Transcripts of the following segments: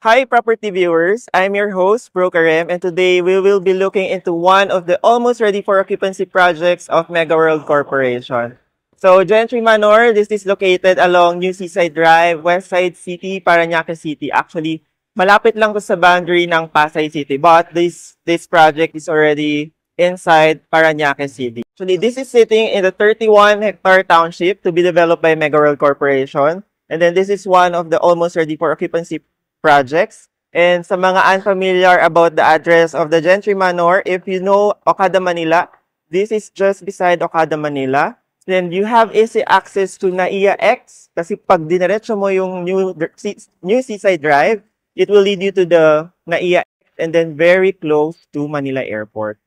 Hi, property viewers. I'm your host, Bro Karem, and today we will be looking into one of the almost ready for occupancy projects of Mega World Corporation. So, Gentry Manor, this is located along New Seaside Drive, Westside City, Parañaque City. Actually, malapit lang to sa boundary ng Pasay City, but this project is already inside Parañaque City. Actually, this is sitting in the 31-hectare township to be developed by Mega World Corporation. And then this is one of the almost ready for occupancy projects. And sa mga unfamiliar about the address of the Gentry Manor, if you know Okada, Manila, this is just beside Okada, Manila. Then you have easy access to NAIA X kasi pag diniretso mo yung New Seaside Drive, it will lead you to the NAIA X and then very close to Manila Airport.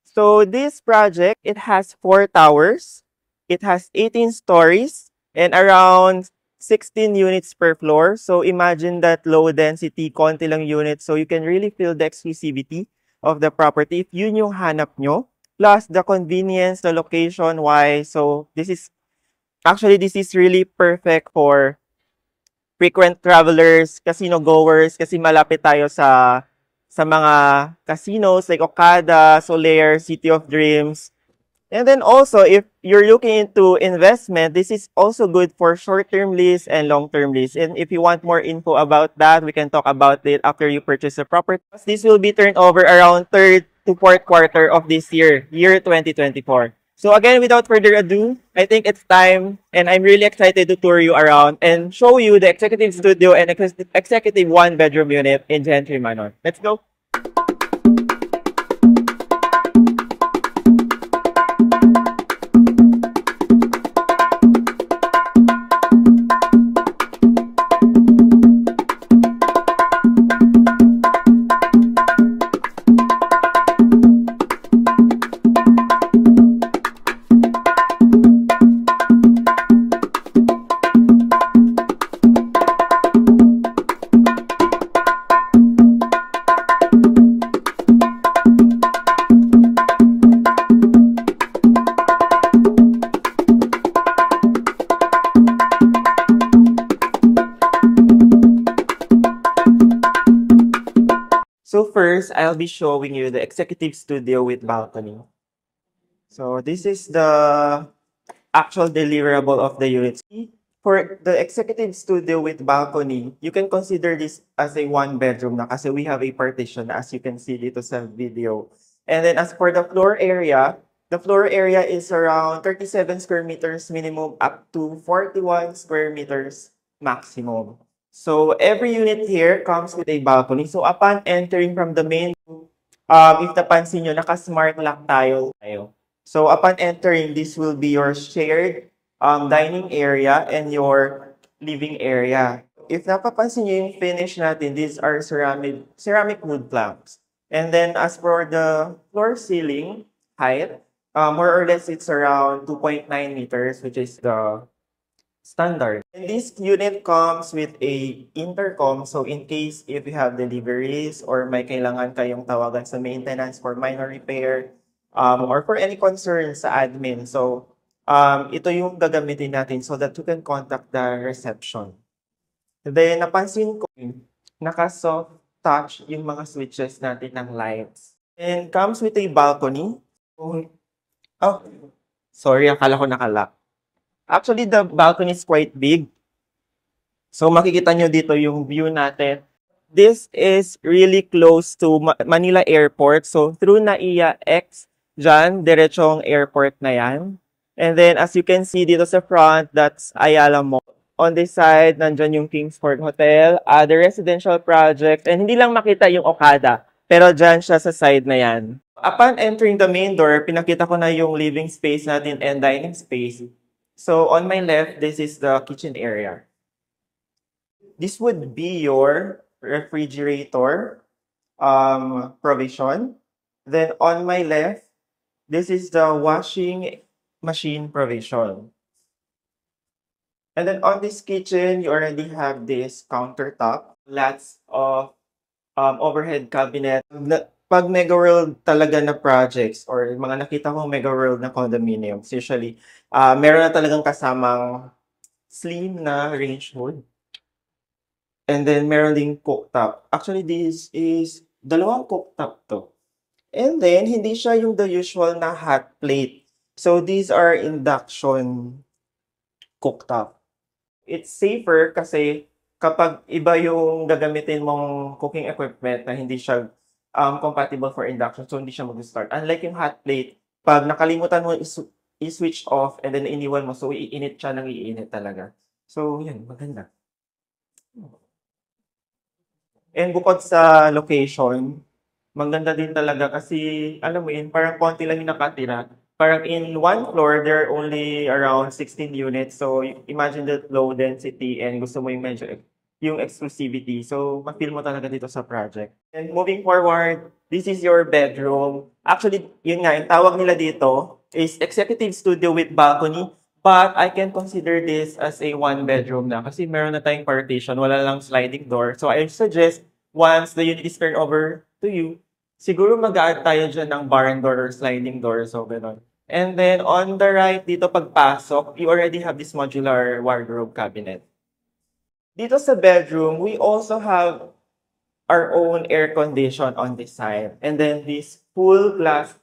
So this project, it has 4 towers, it has 18 stories, and around 16 units per floor. So imagine that low density, konti lang units. So you can really feel the exclusivity of the property if yun yung hanap nyo. Plus the convenience, the location, why. So this is really perfect for frequent travelers, casino goers, kasi malapit tayo sa mga casinos like Okada, Solaire, City of Dreams. And then also, if you're looking into investment, this is also good for short-term lease and long-term lease. And if you want more info about that, we can talk about it after you purchase the property. This will be turned over around 3rd to 4th quarter of this year 2024. So again, without further ado, I think it's time, and I'm really excited to tour you around and show you the executive studio and executive one-bedroom unit in Gentry Manor. Let's go! So first, I'll be showing you the executive studio with balcony. So this is the actual deliverable of the unit. For the executive studio with balcony, you can consider this as a one-bedroom na kasi we have a partition as you can see dito sa video. And then as for the floor area is around 37 square meters minimum up to 41 square meters maximum. So every unit here comes with a balcony. So upon entering from the main room, if napansin nyo, naka-smart lock tayo. So upon entering, this will be your shared dining area and your living area. If napapansin nyo yung finish natin, these are ceramic wood planks. And then as for the floor ceiling height, more or less it's around 2.9 meters, which is the standard. And this unit comes with a intercom. So in case if you have deliveries or may kailangan kayong tawagan sa maintenance for minor repair or for any concerns sa admin. So ito yung gagamitin natin so that you can contact the reception. Then napansin ko, naka-soft touch yung mga switches natin ng lights. And comes with a balcony. Oh, sorry, akala ko nakalock. Actually, the balcony is quite big. So, makikita nyo dito yung view natin. This is really close to Manila Airport. So, through NAIA X, dyan, diretsong airport na yan. And then, as you can see dito sa front, that's Ayala Mall. On this side, nandyan yung Kingsford Hotel, the residential project. And hindi lang makita yung Okada, pero dyan siya sa side na yan. Upon entering the main door, pinakita ko na yung living space natin and dining space. So on my left, this is the kitchen area. This would be your refrigerator provision. Then on my left, this is the washing machine provision. And then on this kitchen, you already have this countertop, lots of overhead cabinet. Pag Mega World talaga na projects or mga nakita kong Mega World na condominiums, usually, meron na talagang kasamang slim na range hood. And then meron ding cooktop. Actually, this is dalawang cooktop to. And then, hindi siya yung the usual na hot plate. So, these are induction cooktop. It's safer kasi kapag iba yung gagamitin mong cooking equipment na hindi siya compatible for induction, so hindi siya mag-start. Unlike yung hot plate, pag nakalimutan mo i-switch off and then iniwan mo, so iinit siya ng iinit talaga. So, yun, maganda. And bukod sa location, maganda din talaga kasi, alam mo yun, parang konti lang yung nakatira. Parang in one floor, there are only around 16 units. So, imagine the low density and gusto mo yung medyo yung exclusivity. So, ma-feel mo talaga dito sa project. And moving forward, this is your bedroom. Actually, yun nga, yung tawag nila dito is executive studio with balcony. But I can consider this as a one bedroom na kasi meron na tayong partition, wala lang sliding door. So I suggest once the unit is turned over to you, siguro mag-add tayo dyan ng barn door or sliding door. So gano'n. And then on the right, dito pagpasok, you already have this modular wardrobe cabinet. Dito sa bedroom, we also have our own air condition on this side. And then this full glass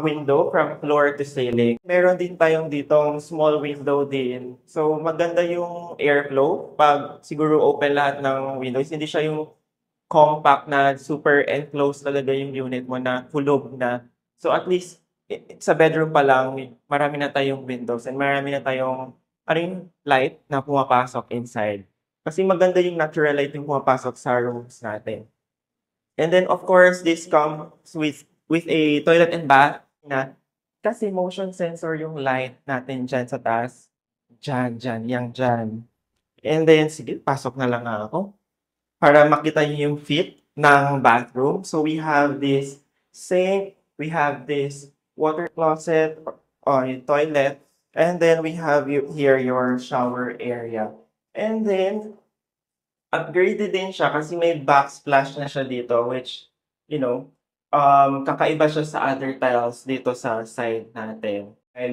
window from floor to ceiling. Meron din tayong ditong small window din. So maganda yung airflow pag siguro open lahat ng windows. Hindi siya yung compact na super enclosed talaga yung unit mo na hulog na. So at least sa bedroom pa lang, marami na tayong windows and marami na tayong light na pumapasok inside. Kasi maganda yung natural light yung pumapasok sa rooms natin. And then of course, this comes with a toilet and bath na kasi motion sensor yung light natin dyan sa taas. Dyan. And then, sige, pasok na lang ako para makita niyo yung fit ng bathroom. So, we have this sink, we have this water closet, toilet, and then we have here your shower area. And then, upgraded din siya kasi may backsplash na siya dito, which, you know, kakaiba siya sa other tiles dito sa side natin. And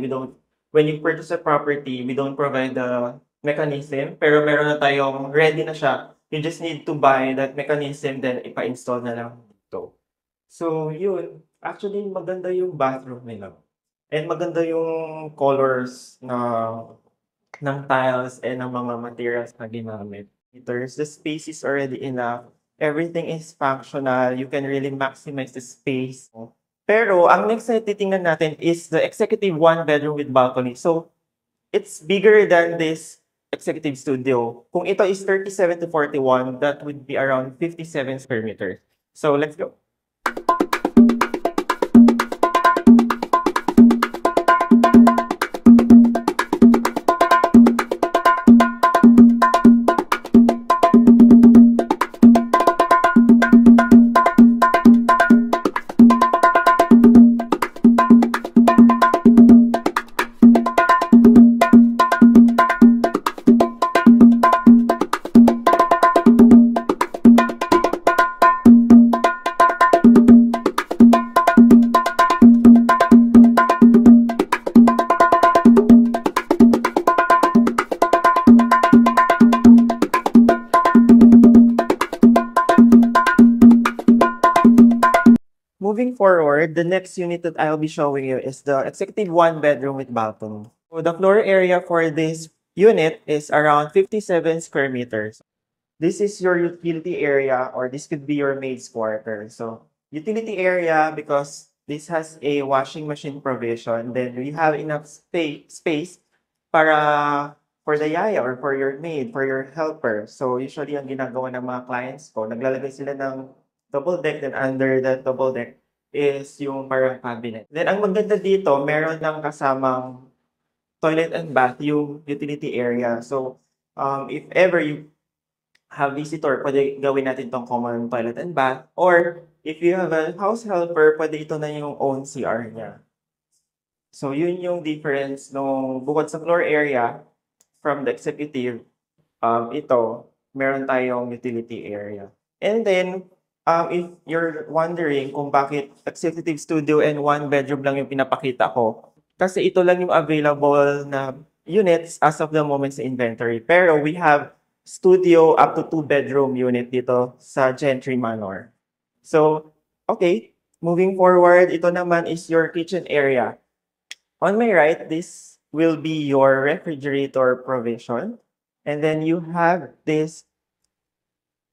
when you purchase a property, we don't provide the mechanism, pero meron na tayong ready na siya. You just need to buy that mechanism, then ipa-install na lang dito. So, yun. Actually, maganda yung bathroom nila. And maganda yung colors ng tiles and ng mga materials na ginamit. The space is already enough. Everything is functional. You can really maximize the space. Pero, ang next na titingnan natin is the executive one bedroom with balcony. So, it's bigger than this executive studio. Kung ito is 37 to 41, that would be around 57 square meters. So, let's go. Moving forward, the next unit that I'll be showing you is the executive one bedroom with balcony. So the floor area for this unit is around 57 square meters. This is your utility area, or this could be your maid's quarter. So utility area because this has a washing machine provision. Then we have enough space para for the yaya or for your maid, for your helper. So usually ang ginagawa ng mga clients ko, naglalagay sila ng double deck, then under that double deck is yung parang cabinet. Then ang maganda dito, meron ng kasamang toilet and bath yung utility area. So if ever you have visitor, pwede gawin natin tong common toilet and bath. Or if you have a house helper, pwede ito na yung own CR niya. So yun yung difference nung bukod sa floor area from the executive, ito, meron tayong utility area. And then, if you're wondering kung bakit executive studio and one bedroom lang yung pinapakita ko, kasi ito lang yung available na units as of the moment sa inventory. Pero we have studio up to 2-bedroom unit dito sa Gentry Manor. So, okay, moving forward, ito naman is your kitchen area. On my right, this will be your refrigerator provision. And then you have this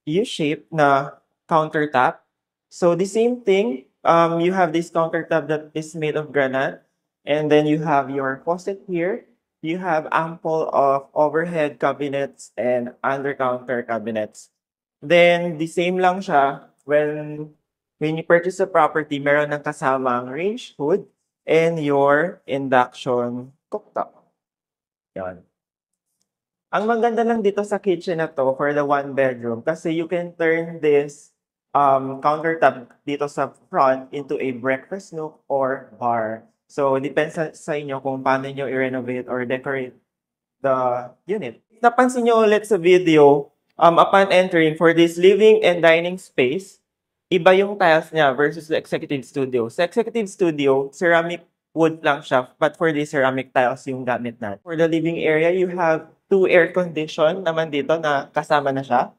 U-shaped na countertop. So the same thing, you have this countertop that is made of granite. And then you have your faucet here. You have ample of overhead cabinets and under-counter cabinets. Then the same lang siya when you purchase a property, meron ng kasamang range hood and your induction cooktop. Yan. Ang maganda lang dito sa kitchen na to for the 1-bedroom kasi you can turn this countertop dito sa front into a breakfast nook or bar. So, depends sa inyo kung paano nyo i-renovate or decorate the unit. Napansin nyo ulit sa video, upon entering for this living and dining space, iba yung tiles niya versus the executive studio. Sa executive studio, ceramic wood lang siya, but for the ceramic tiles yung gamit natin. For the living area, you have 2 air condition naman dito na kasama na siya.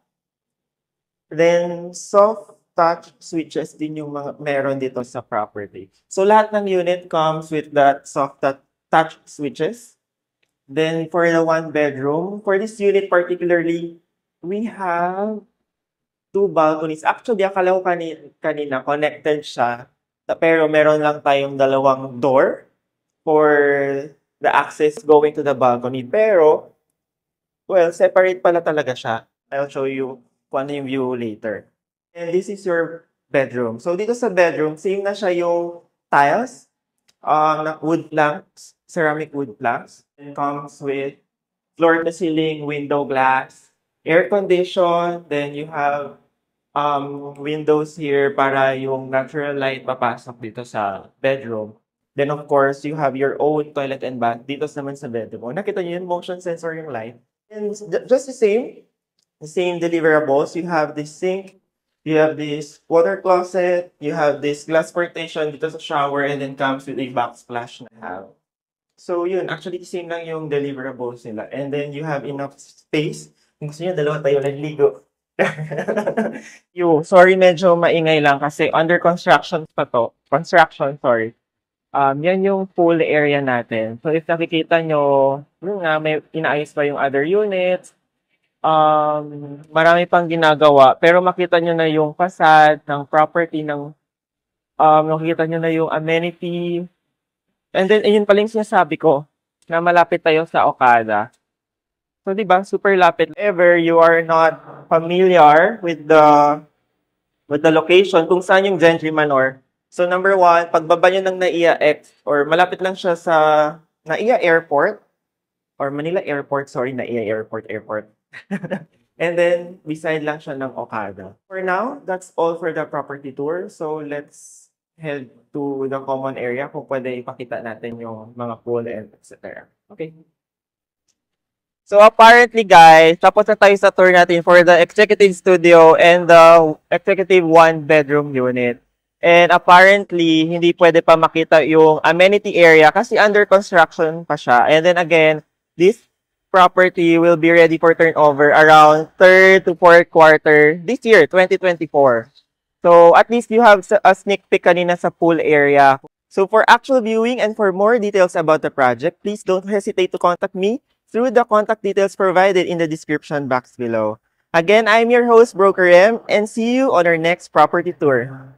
Then, soft touch switches din yung mga meron dito sa property. So, lahat ng unit comes with that soft touch switches. Then, for the 1-bedroom, for this unit particularly, we have 2 balconies. Actually, akala ko kanina connected siya. Pero meron lang tayong 2 door for the access going to the balcony. Pero, well, separate pala talaga siya. I'll show you kung ano yung view later. And this is your bedroom. So, dito sa bedroom, same na siya yung tiles. Wood planks, ceramic wood planks. It comes with floor-to-ceiling window glass, air condition, then you have windows here para yung natural light papasok dito sa bedroom. Then, of course, you have your own toilet and bath dito naman sa bedroom. Nakita niyo yun, motion sensor yung light. And just the same deliverables. You have this sink, you have this water closet, you have this glass partition dito sa shower, and then comes with a backsplash na have. So, yun. Actually, same lang yung deliverables nila. And then, you have enough space. Kung gusto nyo, 2 tayo nagligo. Sorry, medyo maingay lang kasi under construction pa to. Sorry. Yan yung pool area natin. So, if nakikita nyo, yun nga, may inaayos pa yung other units. Marami pang ginagawa. Pero makita nyo na yung facade ng property ng, makikita nyo na yung amenity. And then, ayun pala yung sinasabi ko, na malapit tayo sa Okada. So, di ba, super lapit. Ever you are not familiar with the location, kung saan yung Gentry Manor. So, number 1, pagbaba nyo ng NAIA X, or malapit lang siya sa NAIA Airport, or Manila Airport, sorry, NAIA Airport. And then, beside lang siya ng Okada. For now, that's all for the property tour. So, let's head to the common area kung pwede ipakita natin yung mga pool and etc. Okay. So, apparently, guys, tapos na tayo sa tour natin for the executive studio and the executive 1-bedroom unit. And apparently, hindi pwede pa makita yung amenity area kasi under construction pa siya. And then again, this property will be ready for turnover around 3rd to 4th quarter this year, 2024. So, at least you have a sneak peek kanina sa pool area. So, for actual viewing and for more details about the project, please don't hesitate to contact me through the contact details provided in the description box below. Again, I'm your host, Broker M, and see you on our next property tour.